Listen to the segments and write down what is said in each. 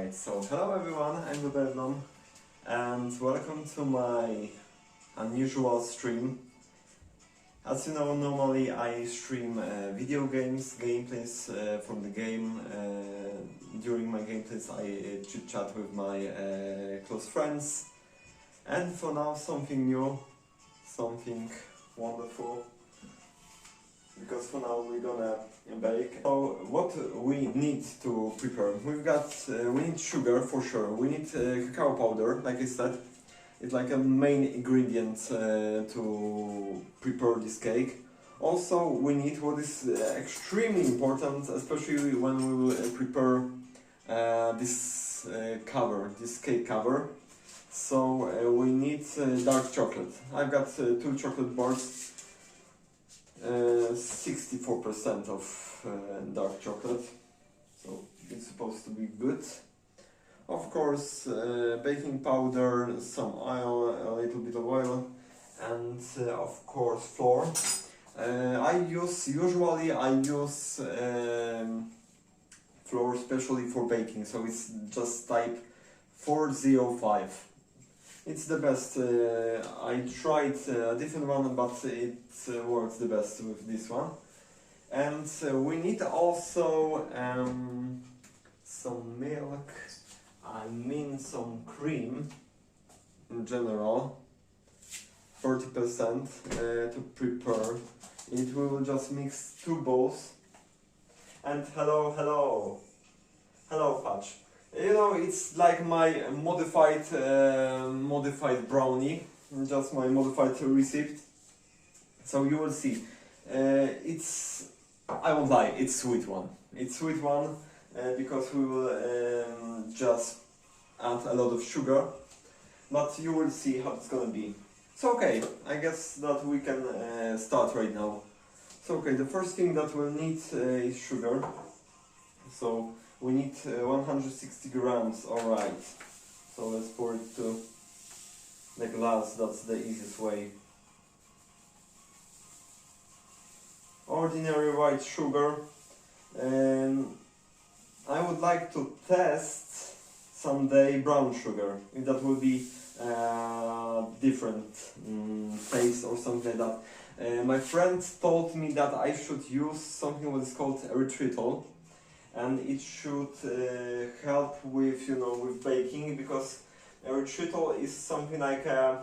Alright, so hello everyone, I'm bbloomstream and welcome to my unusual stream. As you know, normally I stream video games, gameplays from the game. During my gameplays I chit chat with my close friends. And for now something new, something wonderful. Because for now we're gonna bake. So what we need to prepare? We need sugar for sure. We need cacao powder, like I said. It's like a main ingredient to prepare this cake. Also we need what is extremely important, especially when we will prepare this cake cover. So we need dark chocolate. I've got 2 chocolate bars. 64% of dark chocolate, so it's supposed to be good. Of course, baking powder, some oil, a little bit of oil, and of course flour. Usually I use flour especially for baking, so it's just type 405. It's the best. I tried a different one, but it works the best with this one. And we need also some milk, I mean some cream in general, 30% to prepare. It will just mix 2 bowls. And hello Fudge. You know, it's like my modified brownie, just my modified recipe. So you will see. I won't lie, it's sweet one. It's sweet one because we will just add a lot of sugar. But you will see how it's gonna be. So okay, I guess that we can start right now. So okay, the first thing that we'll need is sugar. So we need 160 grams, alright. So let's pour it to the glass, that's the easiest way. Ordinary white sugar. And I would like to test someday brown sugar, if that will be different taste or something like that. My friend told me that I should use something what is called erythritol. And it should help with, with baking, because erythritol is something like a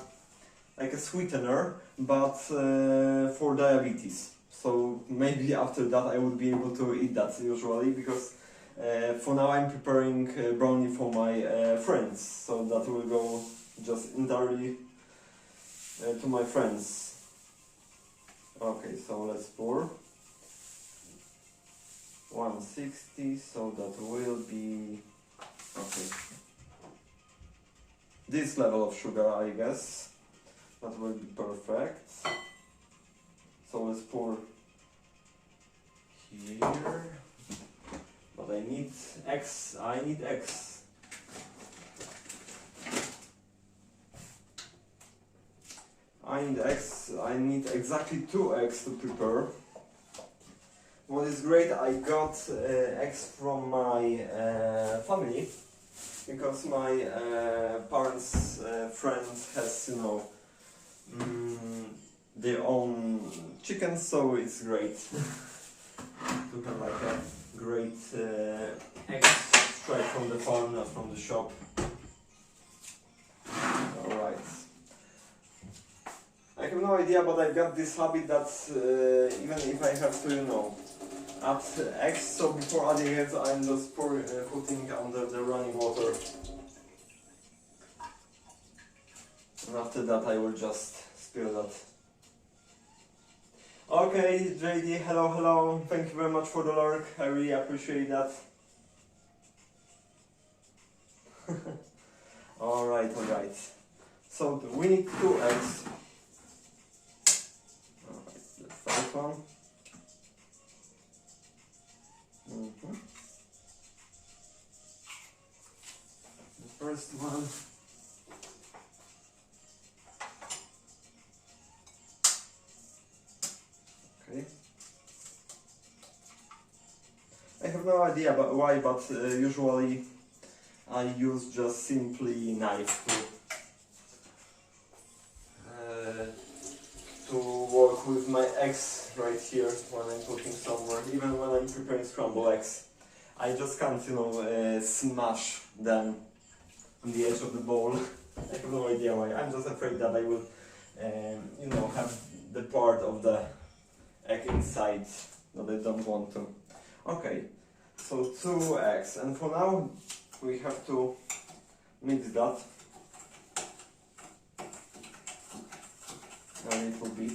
sweetener, but for diabetes. So maybe after that I would be able to eat that usually, because for now I'm preparing brownie for my friends, so that will go just entirely to my friends. Okay, so let's pour. 160, so that will be okay. This level of sugar, I guess, that will be perfect. So let's pour here. But I need X. I need exactly 2 eggs to prepare. What is great, I got eggs from my family, because my parents' friend has, their own chickens, so it's great to have like a great eggs straight from the farm, not from the shop. Alright. I have no idea, but I've got this habit that even if I have to, add eggs, so before adding it, I'm just putting under the running water. And after that I will just spill that. Okay, JD, hello, thank you very much for the lurk, I really appreciate that. Alright. So we need 2 eggs. Alright, the first one. The first one. Okay. I have no idea why, but usually I use just simply knife to work with my eggs right here when I'm putting somewhere, even when I'm preparing scrambled eggs. I just can't, smash them on the edge of the bowl. I have no idea why. I'm just afraid that I will, have the part of the egg inside that I don't want to. Okay, so 2 eggs, and for now we have to mix that a little bit.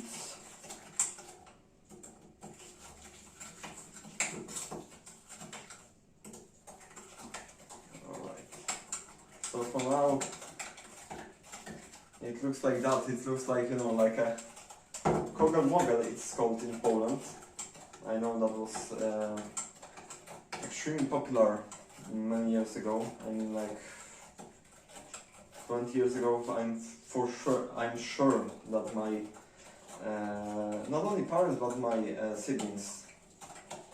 Alright, so for now it looks like that. It looks like, like a kogel-mogel, it's called in Poland. I know that was extremely popular many years ago. I mean, like 20 years ago. I'm sure that my not only parents but my siblings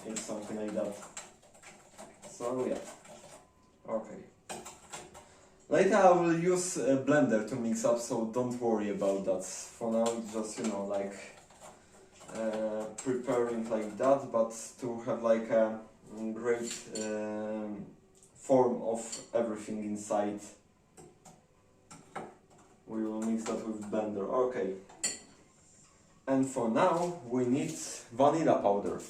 ate something like that. So yeah, okay. Later I will use a blender to mix up, so don't worry about that. For now, just preparing like that, but to have like a great form of everything inside, we will mix that with blender. Okay. And for now we need vanilla powder.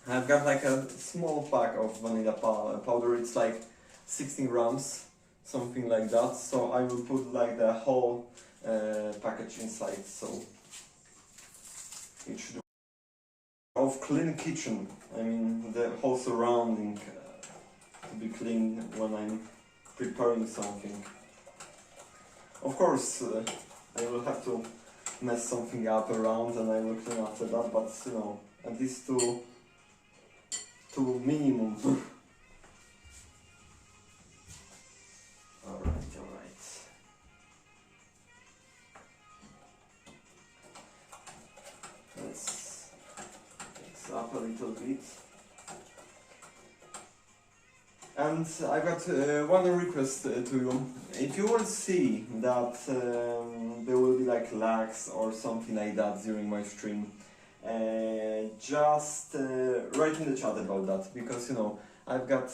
I've got like a small pack of vanilla powder. It's like 16 grams, something like that. So I will put like the whole package inside. So it should of clean kitchen. I mean the whole surrounding to be clean when I'm preparing something. Of course, I will have to mess something up around and I will clean after that, but at least to minimum. Alright. Let's mix up a little bit. And I got one request to you. If you will see that there will be like lags or something like that during my stream, just write in the chat about that, because I've got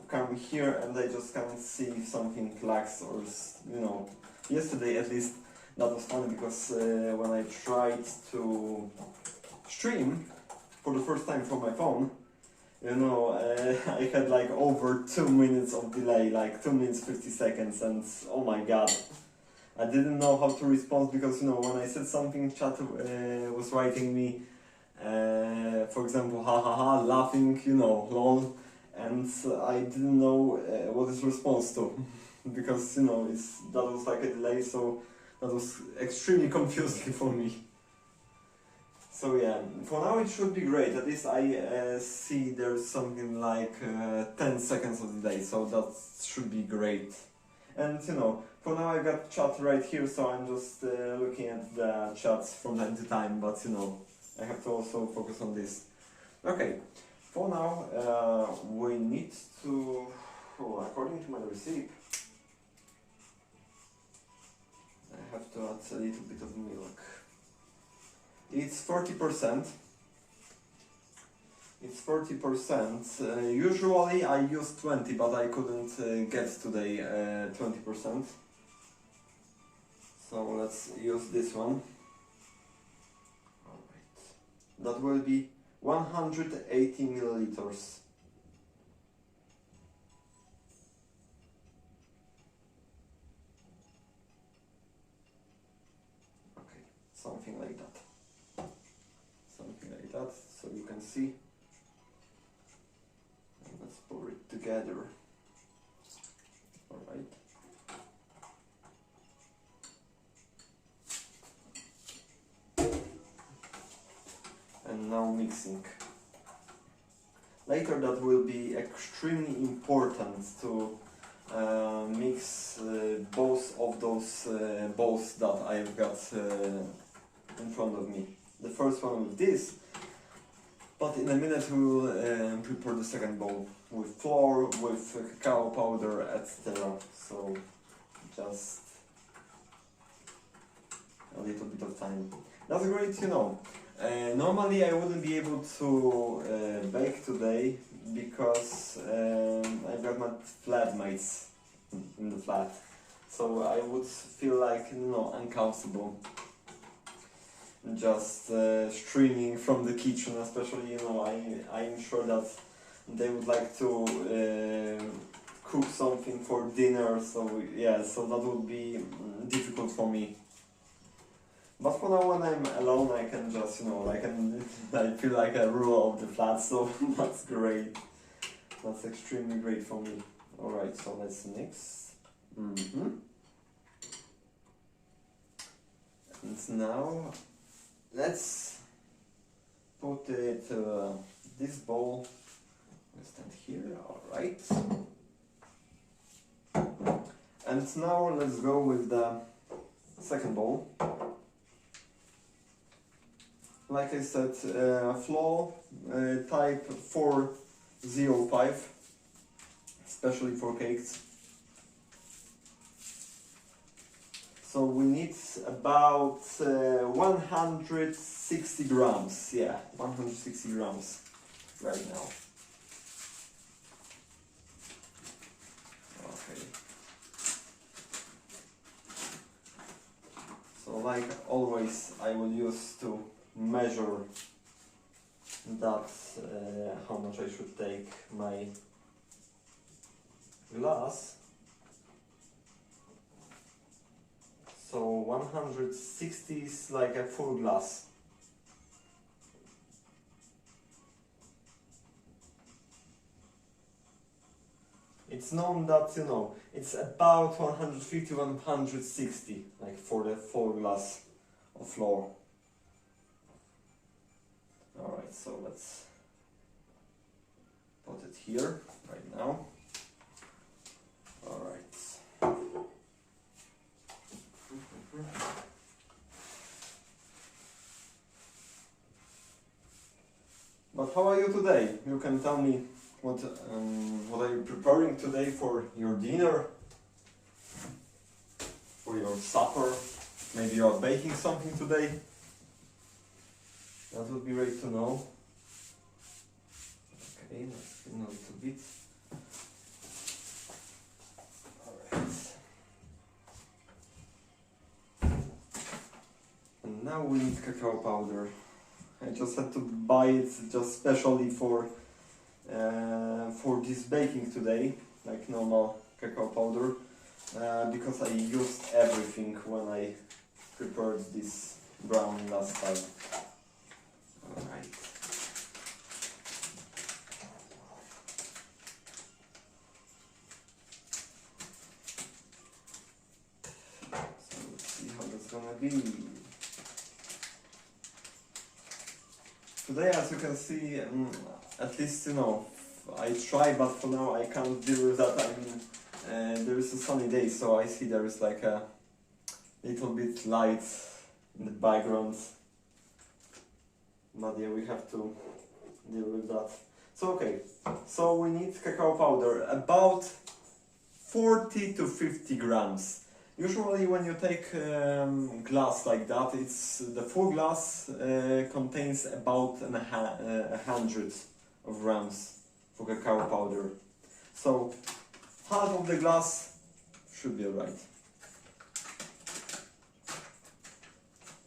come here and I just can't see if something lags, or yesterday at least that was funny, because when I tried to stream for the first time from my phone, I had like over 2 minutes of delay, like 2 minutes 50 seconds, and oh my god, I didn't know how to respond, because when I said something, chat was writing me, for example, ha ha ha, laughing, lol, and I didn't know what is response to, because that was like a delay, so that was extremely confusing for me. So yeah, for now it should be great. At least I see there's something like 10 seconds of delay, so that should be great. And for now I got chat right here, so I'm just looking at the chats from time to time, but I have to also focus on this. Okay, for now we need to, according to my recipe, I have to add a little bit of milk. It's 40%. It's 40%. Usually I use 20, but I couldn't get today 20%. So let's use this one. Alright. That will be 180 milliliters. Okay, something like that. So you can see, and let's pour it together. Alright. And now mixing. Later that will be extremely important to mix both of those bowls that I've got in front of me. The first one with this, but in a minute we will prepare the second bowl with flour, with cacao powder, etc. So just a little bit of time. That's great, you know. Normally I wouldn't be able to bake today because I've got my flatmates in the flat. So I would feel like, you know, uncomfortable just streaming from the kitchen, especially, you know, I'm sure that they would like to cook something for dinner, so yeah, so that would be difficult for me. But for now, when I'm alone, I can just, you know, I feel like a ruler of the flat, so that's great. That's extremely great for me. Alright, so let's mix. And now, let's put it this bowl. Let's stand here, alright. And now let's go with the second bowl. Like I said, flour type 405, especially for cakes. So we need about 160 grams, yeah, 160 grams right now. Okay. So like always, I will use to measure that how much I should take my glass. So 160 is like a full glass. It's known that, you know, it's about 150-160, like for the full glass of flour. Alright, so let's put it here right now. Alright. But how are you today? You can tell me what are you preparing today for your dinner, for your supper? Maybe you are baking something today. That would be great to know. Okay, let's spin a little bit. Alright. And now we need cacao powder. I just had to buy it just specially for this baking today, like normal cacao powder, because I used everything when I prepared this brownie last time. Alright. So let's see how that's gonna be. Today, as you can see, at least, you know, I try, but for now I can't deal with that. I mean, there is a sunny day, so I see there is like a little bit light in the background. But yeah, we have to deal with that. So okay, so we need cacao powder, about 40 to 50 grams. Usually when you take glass like that, it's the full glass contains about 100 of grams for cacao powder. So half of the glass should be alright.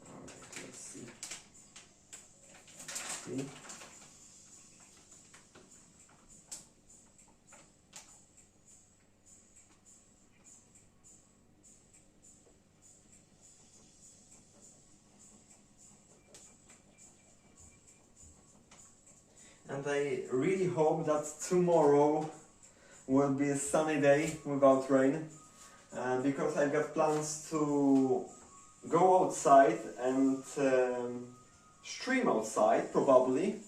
Alright, let's see. And I really hope that tomorrow will be a sunny day without rain, because I've got plans to go outside and stream outside probably,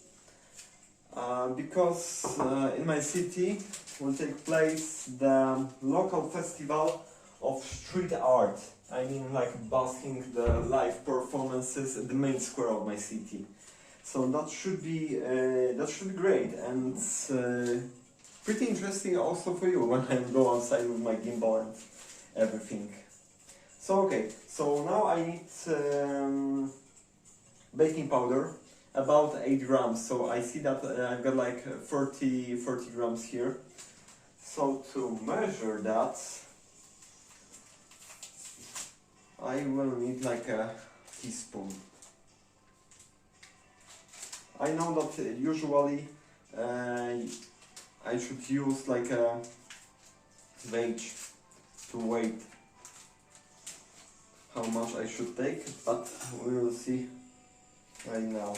because in my city will take place the local festival of street art. I mean, like busking the live performances at the main square of my city. So that should be great, and pretty interesting also for you when I go outside with my gimbal and everything. So okay, so now I need baking powder, about 8 grams. So I see that I've got like 30 grams here. So to measure that, I will need like a teaspoon. I know that usually I should use like a gauge to weigh how much I should take, but we will see right now.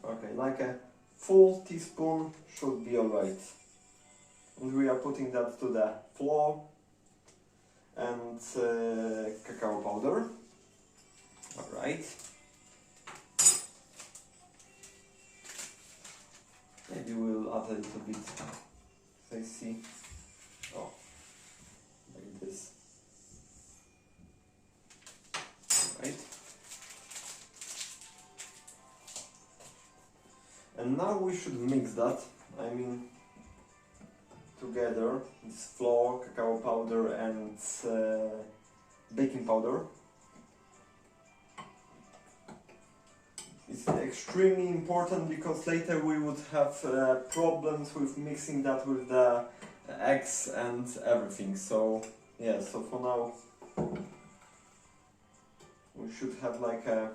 Okay, like a full teaspoon should be alright. And we are putting that to the flour and cacao powder. Alright. Maybe we'll add a little bit, as I see. Oh, like this. Right. And now we should mix that, I mean, together, this flour, cacao powder and baking powder. It's extremely important because later we would have problems with mixing that with the eggs and everything. So yeah, so for now we should have like a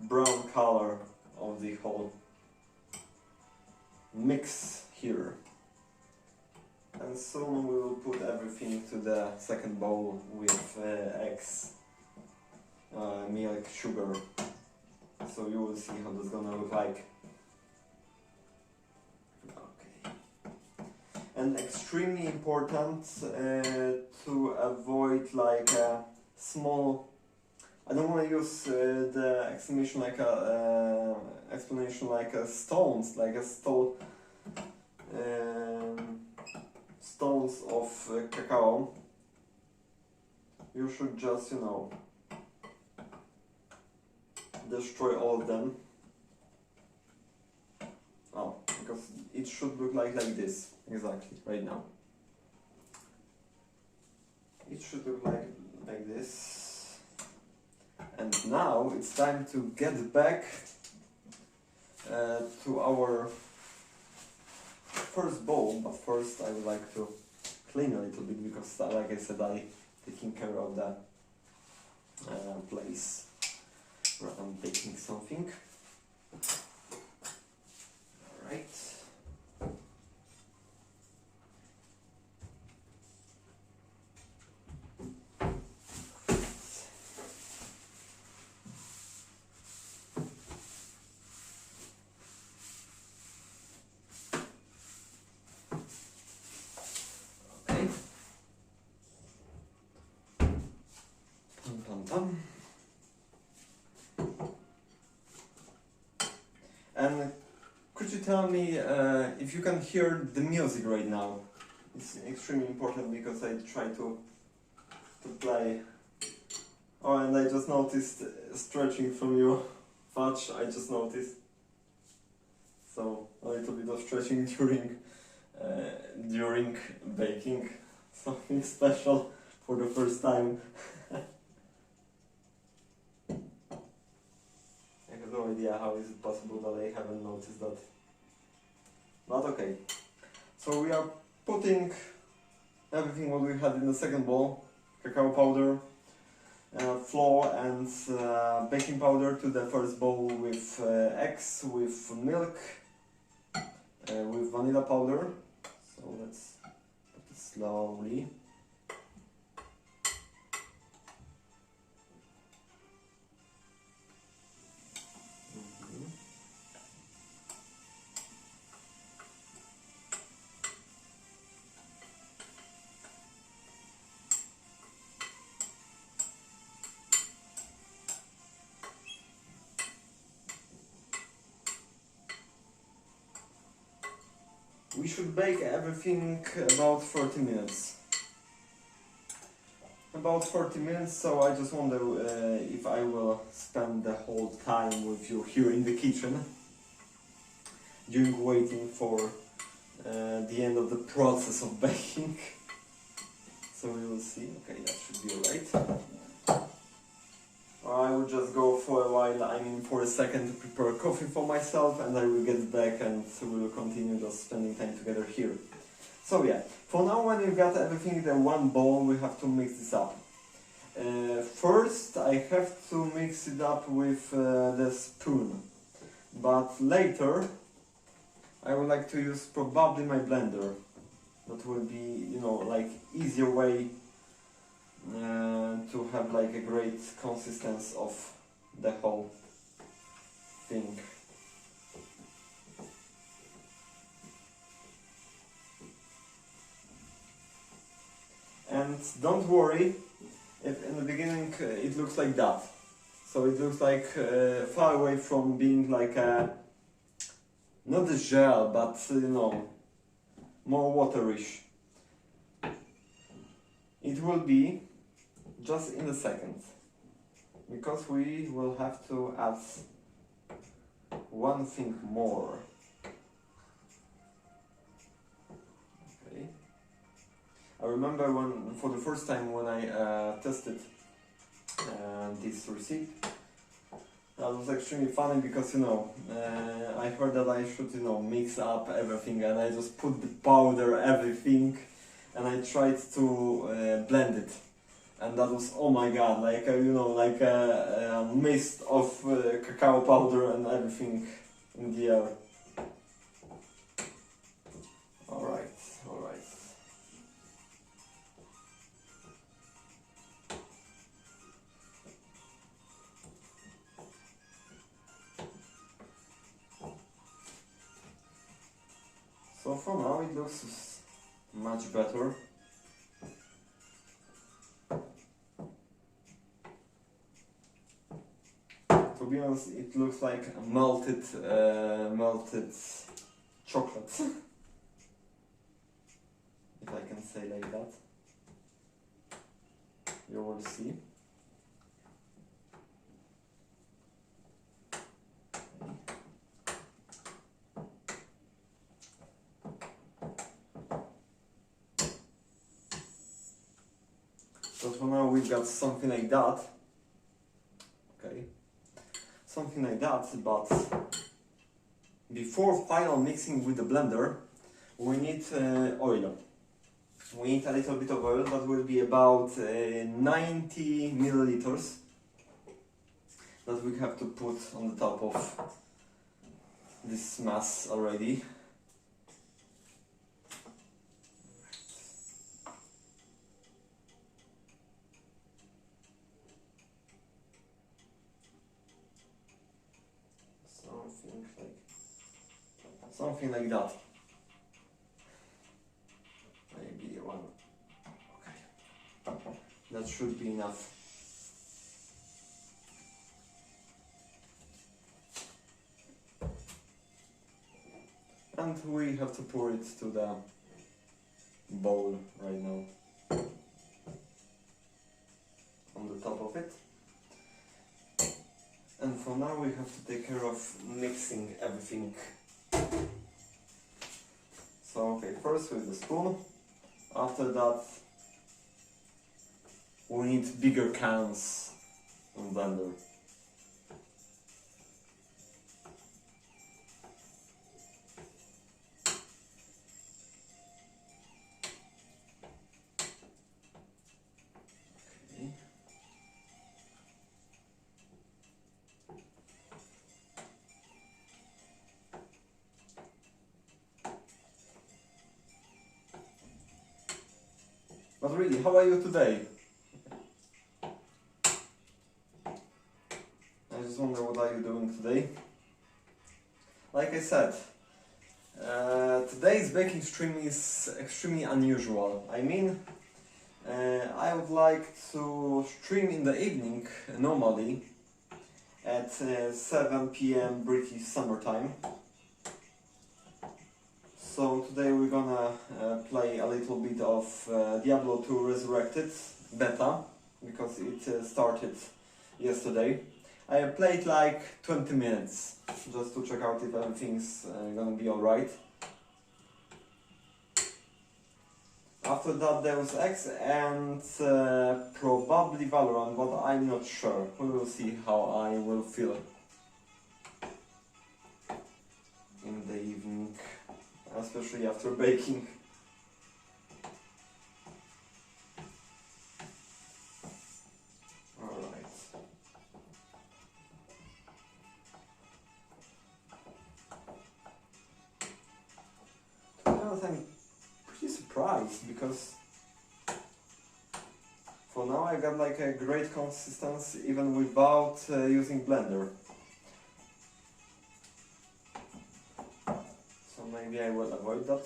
brown color of the whole mix here. And soon we will put everything to the second bowl with eggs, milk, sugar. So you will see how that's gonna look like. Okay. And extremely important to avoid like a small. I don't want to use the explanation like a stones, like a stones of cacao. You should just, you know, destroy all of them. Oh, because it should look like this, exactly, right now. It should look like this. And now it's time to get back to our first bowl, but first I would like to clean a little bit because, like I said, I'm taking care of the place where I'm baking something. Alright. Okay. Pum, pum, pum. And could you tell me if you can hear the music right now? It's extremely important because I try to play. Oh, and I just noticed stretching from your fudge, I just noticed. So a little bit of stretching during baking. Something special for the first time. I have no idea how is it possible that I haven't noticed that. But okay. So we are putting everything what we had in the second bowl, cacao powder, flour and baking powder, to the first bowl with eggs, with milk, with vanilla powder. So let's put it slowly. We should bake everything about 40 minutes. About 40 minutes, so I just wonder if I will spend the whole time with you here in the kitchen. during waiting for the end of the process of baking. So we will see. Okay, that should be alright. I will just go for a while, I mean for a second, to prepare coffee for myself, and I will get back and we will continue just spending time together here. So yeah, for now, when you've got everything in one bowl, we have to mix this up. First I have to mix it up with the spoon, but later I would like to use probably my blender. That will be, you know, like easier way to have like a great consistency of the whole thing. And don't worry if in the beginning it looks like that. So it looks like far away from being like a, not a gel, but you know, more waterish. It will be just in a second, because we will have to add one thing more. Okay. I remember when, for the first time when I tested this recipe, that was extremely funny because, you know, I heard that I should, you know, mix up everything, and I just put the powder, everything, and I tried to blend it. And that was, oh my god, like, you know, like a mist of cacao powder and everything in the air. Alright, alright. So for now it looks much better. To be honest, it looks like melted chocolate, if I can say like that. You will see. So for now we've got something like that. Okay. Something like that, but before final mixing with the blender, we need oil. We need a little bit of oil. That will be about 90 milliliters that we have to put on the top of this mass already. Something like that. Maybe one. Okay. That should be enough. And we have to pour it to the bowl right now. On the top of it. And for now we have to take care of mixing everything. So okay, first with the spoon. After that we need bigger cans in blender. But really, how are you today? I just wonder what are you doing today? Like I said, today's baking stream is extremely unusual. I mean, I would like to stream in the evening normally at 7 PM British summertime. So today we're gonna play a little bit of Diablo 2 Resurrected beta, because it started yesterday. I played like 20 minutes just to check out if everything's gonna be alright. After that there was X and probably Valorant, but I'm not sure. We will see how I will feel in the evening, especially after baking. Alright. To be honest, I'm pretty surprised because for now I got like a great consistency even without using blender. So maybe I will avoid that.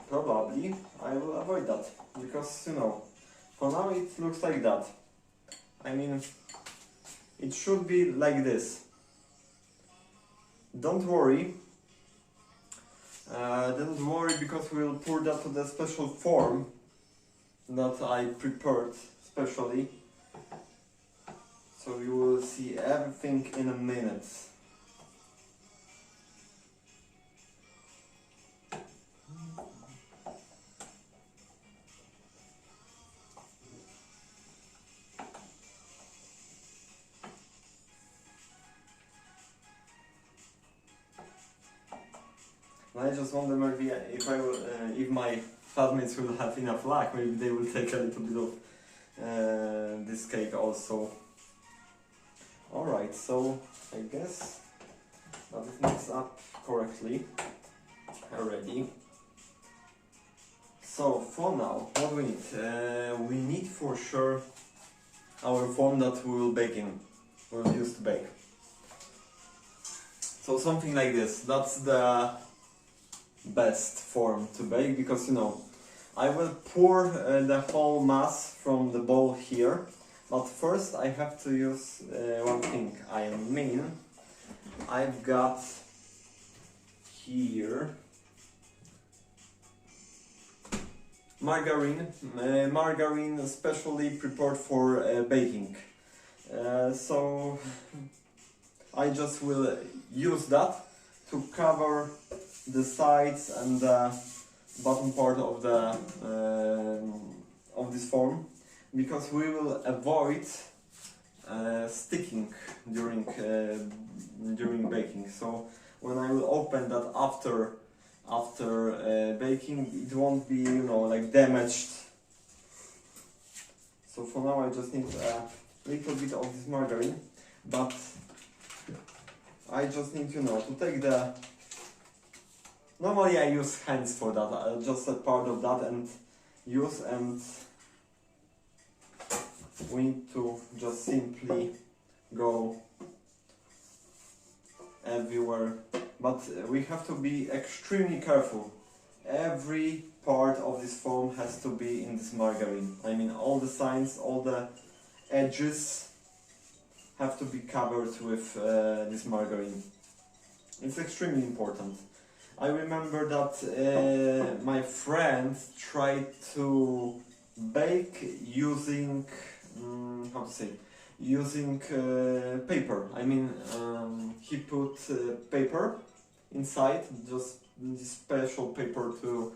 Probably I will avoid that because, you know, for now it looks like that. I mean, it should be like this. Don't worry because we'll pour that to the special form that I prepared specially. So you will see everything in a minute. I just wonder maybe if my flatmates will have enough luck, maybe they will take a little bit of this cake also. Alright, so I guess that it mixed up correctly already. So for now, what we need? We need for sure our form that we will bake in, we'll use to bake. So something like this, that's the best form to bake because, you know, I will pour the whole mass from the bowl here, but first I have to use one thing. I mean, I've got here margarine, margarine especially prepared for baking. So I just will use that to cover the sides and the bottom part of the of this form, because we will avoid sticking during baking. So when I will open that after baking, it won't be, you know, like damaged. So for now I just need a little bit of this margarine, but I just need, you know, to take the. Normally I use hands for that, just a part of that and use, and we need to just simply go everywhere, but we have to be extremely careful. Every part of this foam has to be in this margarine. I mean, all the sides, all the edges have to be covered with this margarine. It's extremely important. I remember that my friend tried to bake using, how to say, using paper. I mean, he put paper inside, just this special paper to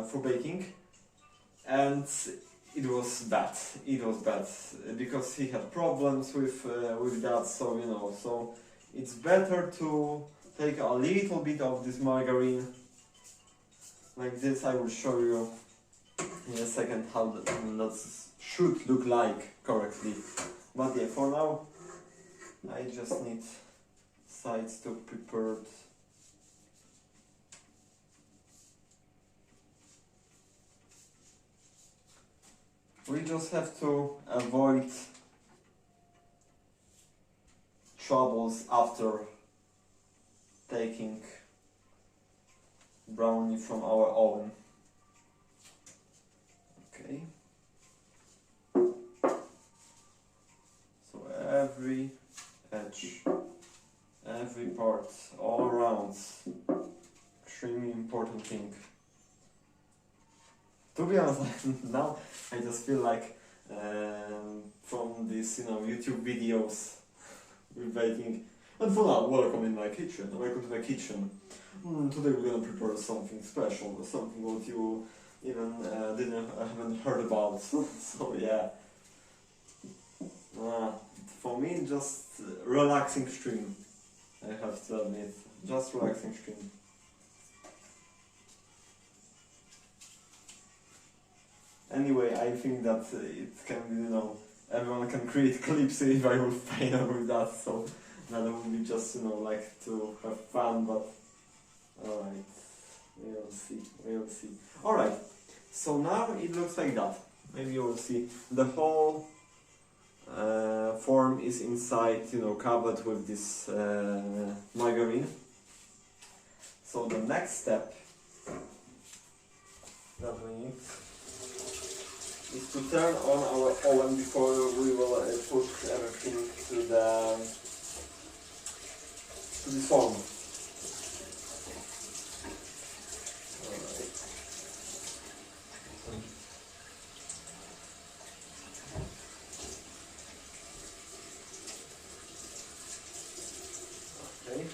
for baking, and it was bad. It was bad because he had problems with that. So, you know, so it's better to take a little bit of this margarine like this. I will show you in a second how that should look like correctly. But yeah, for now I just need sides to prepared. We just have to avoid troubles after taking brownie from our oven. Okay. So every edge, every part, all around, extremely important thing. To be honest, now I just feel like from these, you know, YouTube videos with baking. And for now, welcome in my kitchen. Welcome to my kitchen. Today we're gonna prepare something special, something what you even haven't heard about. So yeah. For me, just relaxing stream. I have to admit, just relaxing stream. Anyway, I think that it can be, you know, everyone can create clips if I will fail with that, so that would be just, you know, like to have fun, but alright, we will see, we will see. Alright, so now it looks like that. Maybe you will see the whole form is inside, you know, covered with this margarine. So the next step that we need is to turn on our oven before we will put everything to the form. Okay.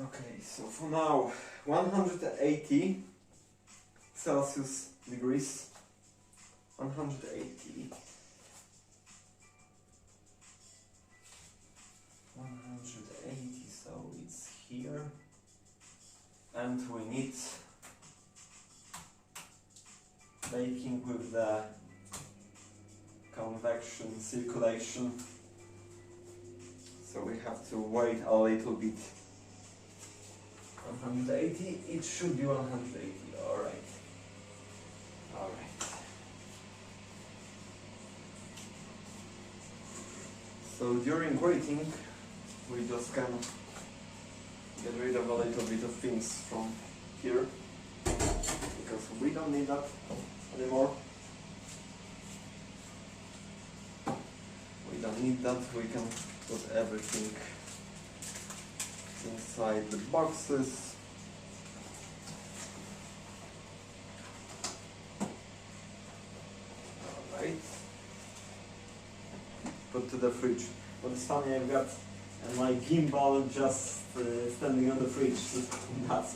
Okay, so for now, 180 Celsius degrees. 180. 180, so it's here. And we need baking with the convection circulation. So we have to wait a little bit. 180, it should be 180, alright. Alright. So during waiting, we just can get rid of a little bit of things from here, because we don't need that anymore. We don't need that, we can put everything inside the boxes. Alright. Put to the fridge. But it's funny, I've got my gimbal just standing on the fridge. That's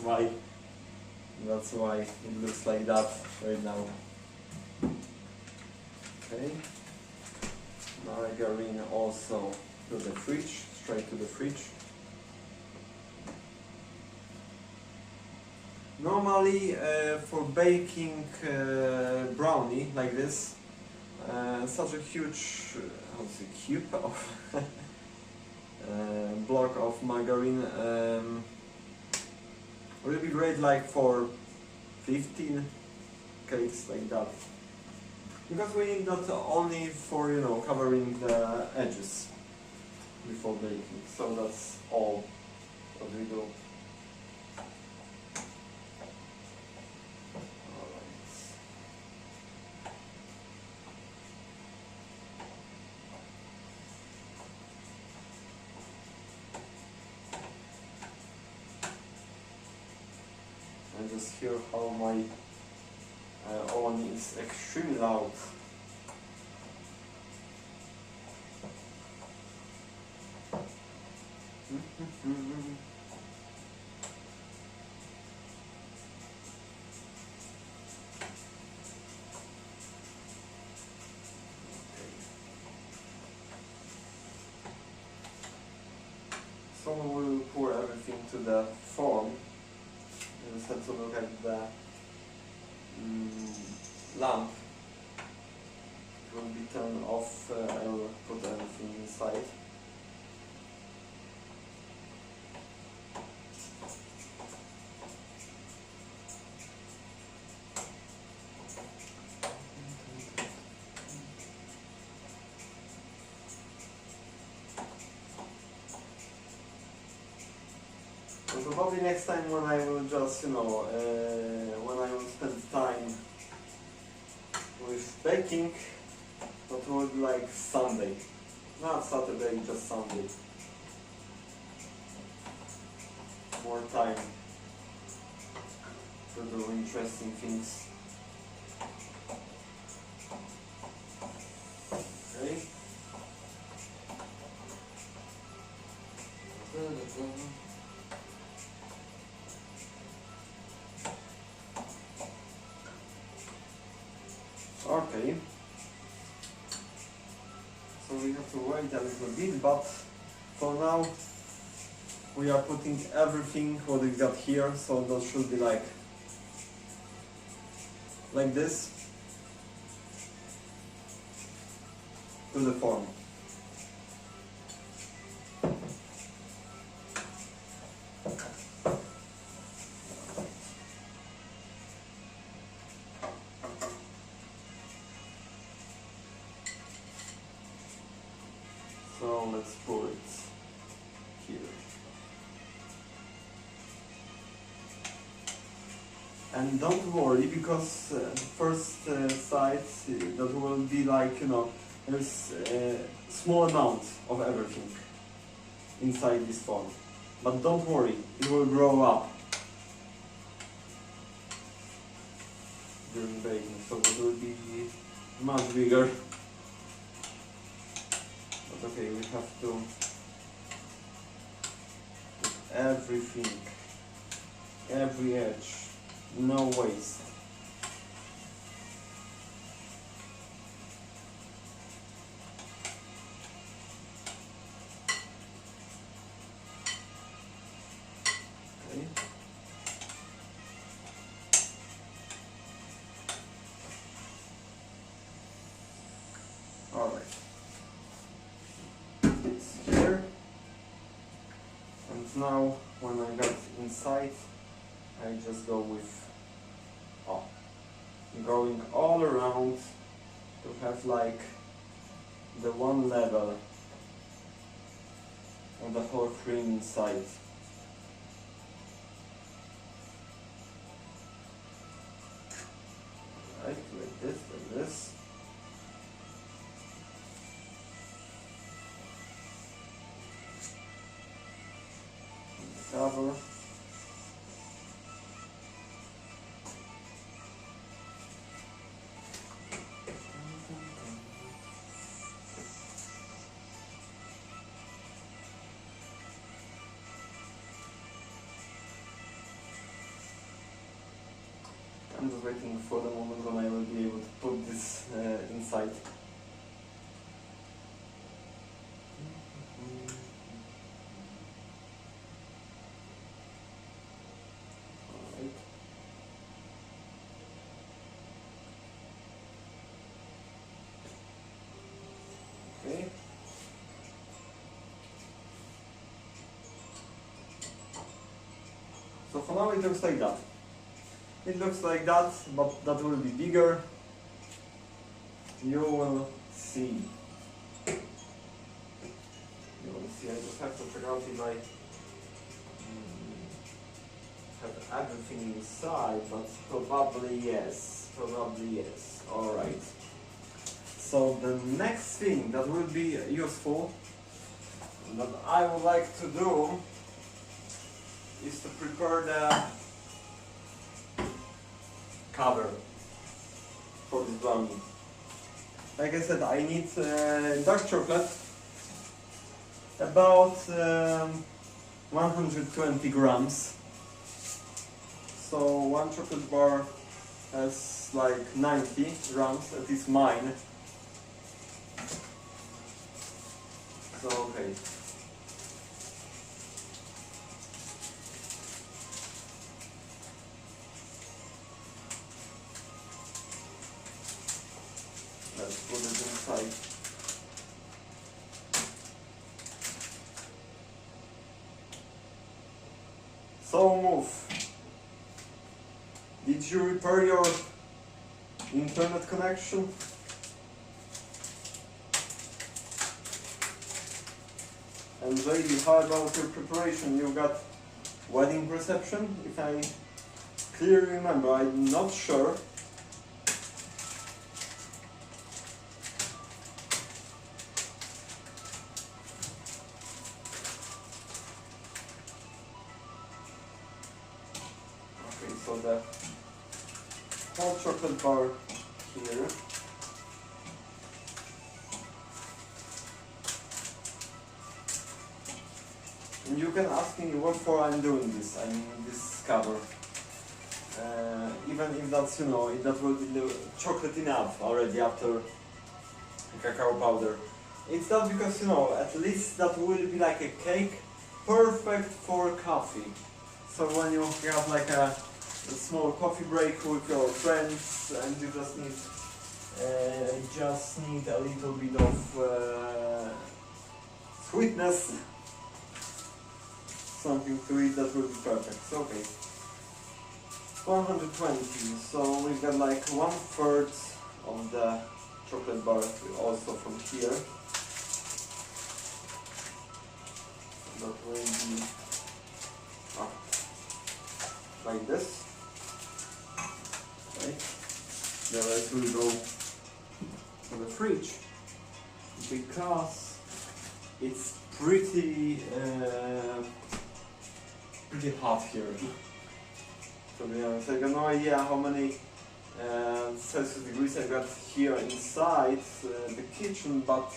why it looks like that right now. Okay. Margarine also to the fridge, straight to the fridge. Normally, for baking brownie like this, such a huge cube of block of margarine would be great, like for 15 cakes like that. Because we need that only for, you know, covering the edges before baking. So that's all what we do. I just hear how my oven is extremely loud. So we will pour everything to the form. We just have to look at the lamp. It will be turned off. I will put everything inside. So probably next time when I will just, you know, when I will spend time with baking, that would be like Sunday, not Saturday, just Sunday. More time to do interesting things. Okay. Okay. So we have to wait a little bit, but for now we are putting everything what we got here, so that should be like this to the form. So let's put it here. And don't worry, because first side that will be like, you know, there's a small amount of everything inside this form. But don't worry, it will grow up during baking, so it will be much bigger. But okay, we have to put everything, every edge, no waste. Okay. All right. It's here. And now, when I got inside, I just go with going all around to have like the one level of the whole cream inside. Right, like this, like this. And cover. I'm just waiting for the moment when I will be able to put this inside. Alright. Okay. So for now it looks like that. It looks like that, but that will be bigger. You will see. You will see. I just have to figure out if I have everything inside, but probably yes. Probably yes. Alright. So the next thing that will be useful, that I would like to do, is to prepare the cover for this brownie. Like I said, I need dark chocolate, about 120 grams. So one chocolate bar has like 90 grams, that is mine. So okay. Let's put it inside. So move. Did you repair your internet connection? And JD, how about your preparation? You got wedding reception? If I clearly remember, I'm not sure. So the whole chocolate bar here. And you can ask me what for I'm doing this. I mean this cover. Even if that's, you know, that will be the chocolate enough already after cacao powder. It's not because, you know, at least that will be like a cake perfect for coffee. So when you have like a small coffee break with your friends and you just need a little bit of sweetness, something to eat, that will be perfect. So, okay. 120, so we got like 1/3 of the chocolate bar also from here. That will be like this. Right. The rest will go to the fridge because it's pretty hot here. To be honest, I got no idea how many Celsius degrees I got here inside the kitchen, but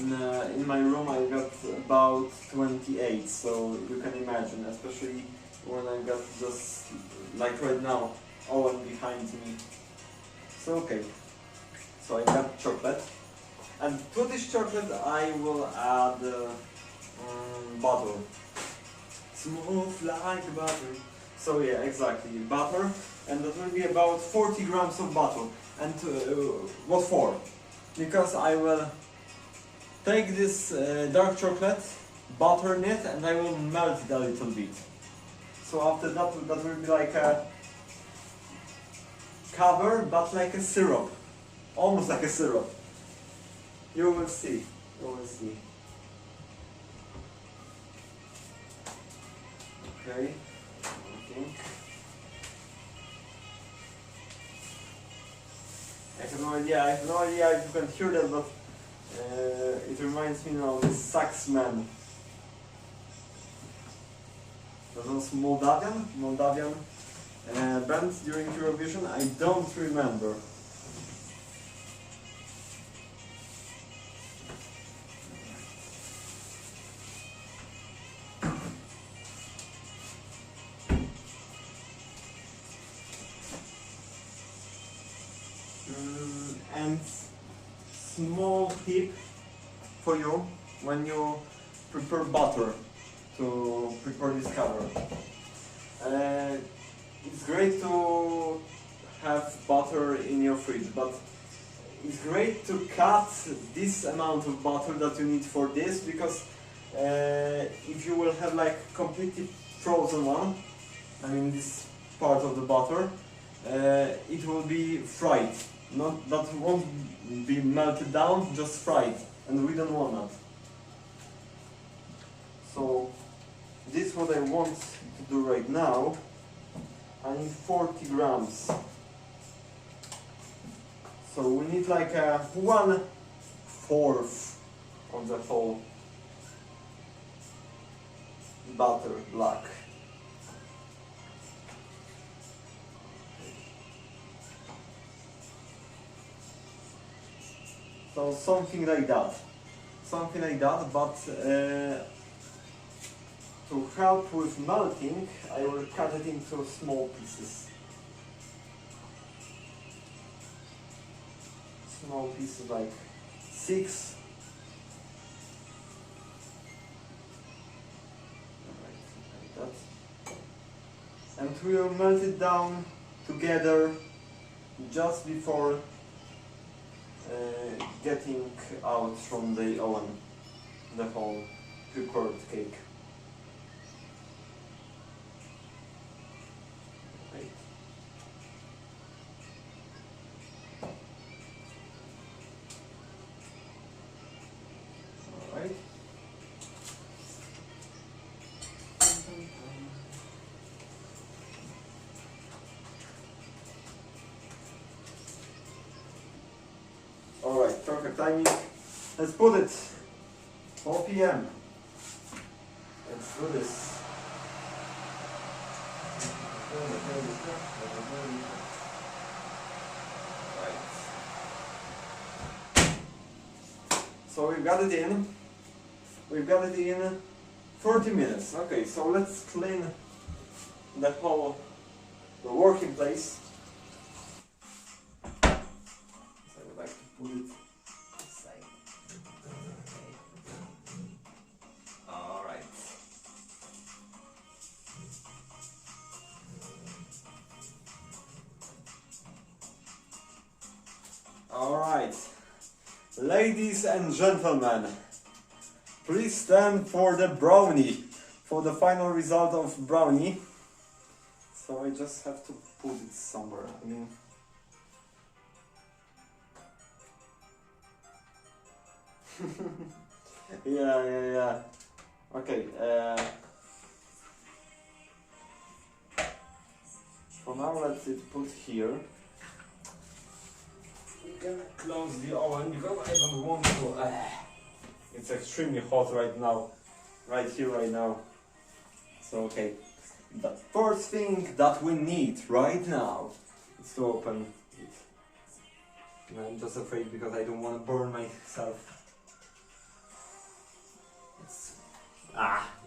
in my room I got about 28, so you can imagine, especially when I got just like right now, oven behind me. So okay, so I got chocolate, and to this chocolate I will add butter, smooth like butter. So yeah, exactly, butter, and that will be about 40 grams of butter. And what for? Because I will take this dark chocolate, butter in it, and I will melt it a little bit. So after that, that will be like a cover, but like a syrup, almost like a syrup. You will see, you will see. Okay. I have no idea if you can hear that, but it reminds me of the Saxman. That was Moldavian band during Eurovision. I don't remember. And small tip for you when you prepare butter to prepare this cover. It's great to have butter in your fridge, but it's great to cut this amount of butter that you need for this, because if you will have like completely frozen one, I mean this part of the butter, it will be fried. That won't be melted down, just fried, and we don't want that. So this is what I want to do right now. I need 40 grams. So we need like a 1/4 of the whole butter block. So something like that, but to help with melting, I will cut it into small pieces. Small pieces like 6. Like that. And we will melt it down together just before getting out from the oven, the whole prepared cake. Right. All right. Alright, perfect timing. Let's put it. 4 p.m. Let's do this. Right. So we've got it in. We've got it in 40 minutes. Okay, so let's clean the whole working place. So I would like to put it aside. Alright. Alright. Ladies and gentlemen, please stand for the brownie, for the final result of brownie. So I just have to put it somewhere. I mean, yeah. Okay. For now, let's put here. We're gonna close the oven because I don't want to. It's extremely hot right now, right here, right now. So okay. The first thing that we need right now is to open it. And I'm just afraid because I don't want to burn myself.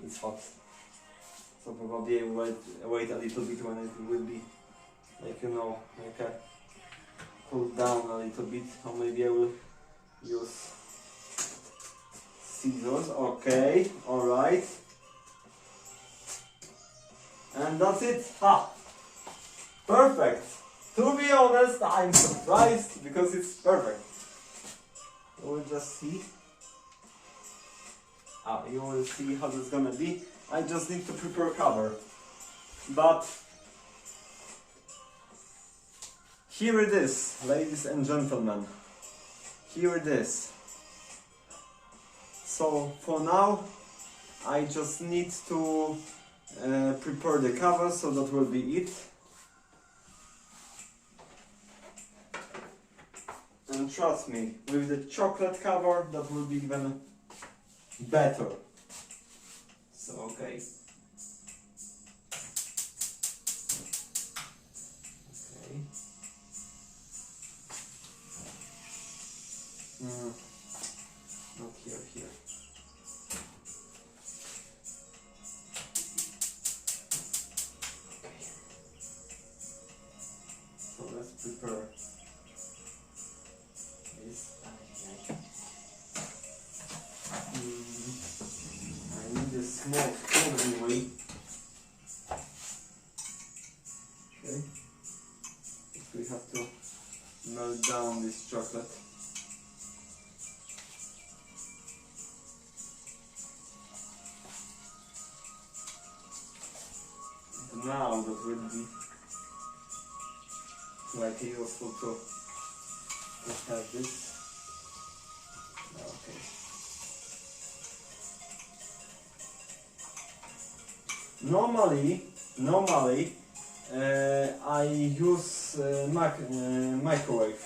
It's hot. So probably I will wait a little bit when it will be, like, you know, like cool down a little bit. Or maybe I will use scissors. Okay, alright. And that's it. Perfect. To be honest, I'm surprised because it's perfect. We'll just see. You will see how it's gonna be. I just need to prepare cover. But here it is, ladies and gentlemen. Here it is. So for now, I just need to prepare the cover, so that will be it. And trust me, with the chocolate cover, that will be even better. So okay. Okay. Not here. So let's prepare this. I need a small spoon anyway. Okay. We have to melt down this chocolate. And now that will be like useful to have this. Okay. Normally I use microwave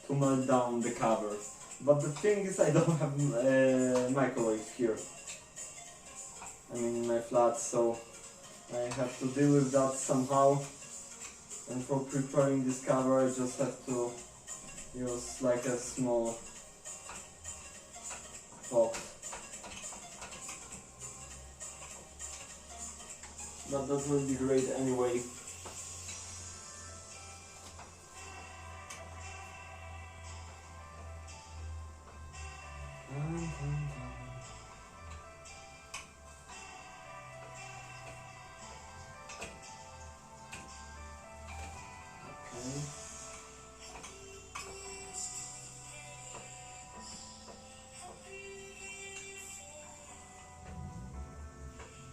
to melt down the cover, but the thing is I don't have microwave here. I mean in my flat, so I have to deal with that somehow. And for preparing this cover, I just have to use like a small pot. But that will be great anyway.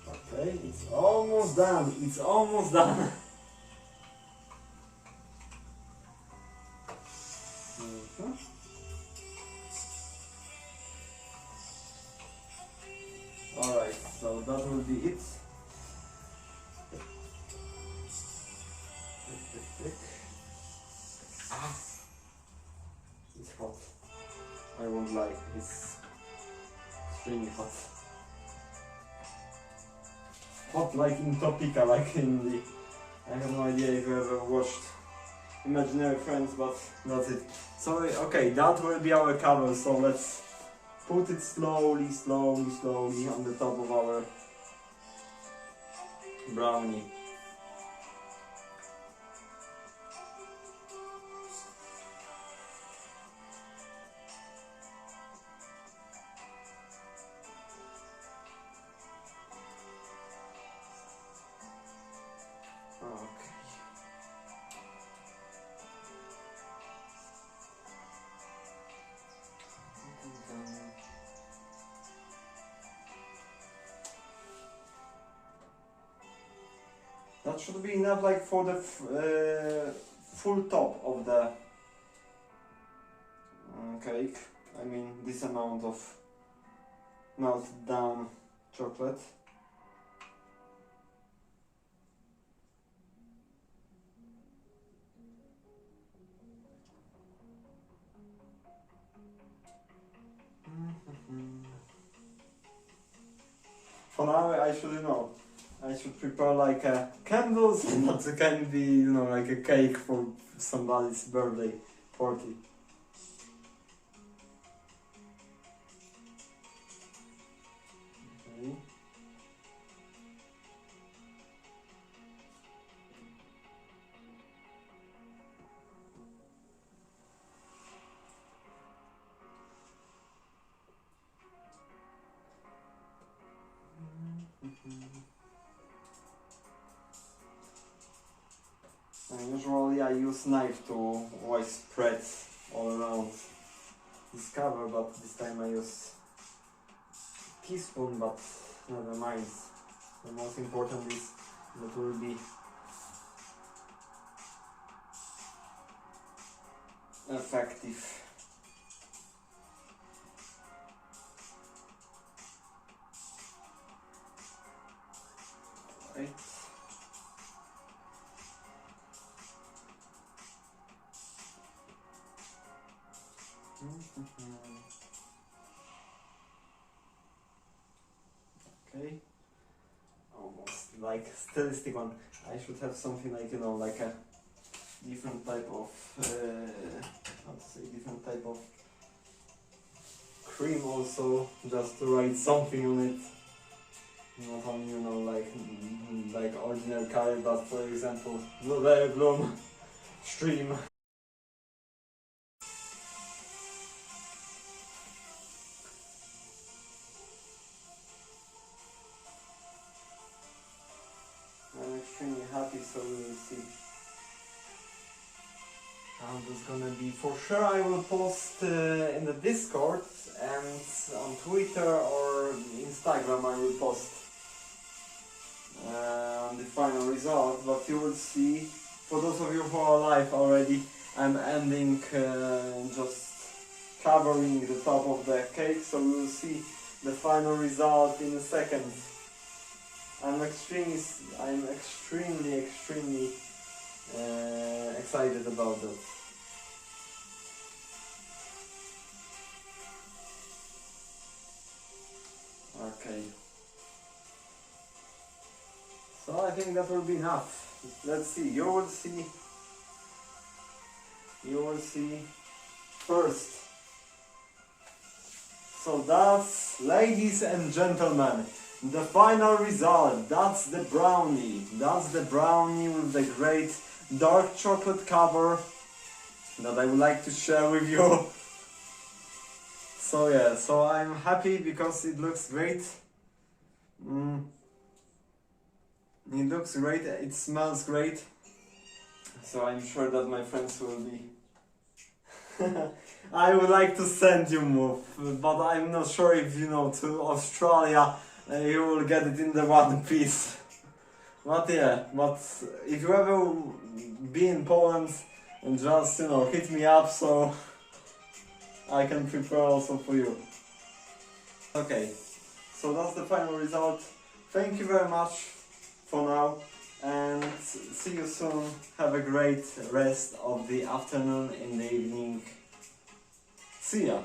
Okay, it's almost done. It's almost done. Alright, so that will be it. It's hot. I won't lie, it's extremely hot. Hot like in Topica, like in the I have no idea if you ever watched Imaginary Friends, but that's it. So okay, that will be our cover, so let's put it slowly on the top of our brownie. Okay. That should be enough, like for the full top of the cake. I mean, this amount of melted down chocolate. For now, I should know. I should prepare like candles, and that can be, you know, like a cake for somebody's birthday party. Okay. And usually I use knife to always spread all around this cover, but this time I use teaspoon, but never mind. The most important is that will be effective. Right. Okay. Almost like still stick on. I should have something like, you know, like a different type of how to say, different type of cream also, just to write something on it. Not only, you know, like ordinary color, but for example, blubberybloom stream. I'm extremely happy, so we will see how this gonna be. For sure I will post in the Discord and on Twitter or Instagram I will post the final result, but you will see, for those of you who are live already, I'm ending just covering the top of the cake, so we will see the final result in a second. I'm extremely excited about that. Okay. So I think that will be enough. Let's see. You will see first. So that's, ladies and gentlemen, the final result. That's the brownie. That's the brownie with the great dark chocolate cover that I would like to share with you. So yeah, so I'm happy because it looks great. It looks great, it smells great. So I'm sure that my friends will be I would like to send you more, but I'm not sure if, you know, to Australia you will get it in the one piece. But yeah, but if you ever be in Poland, and just, you know, hit me up so I can prepare also for you. Okay, so that's the final result. Thank you very much for now, and see you soon. Have a great rest of the afternoon and the evening. See ya!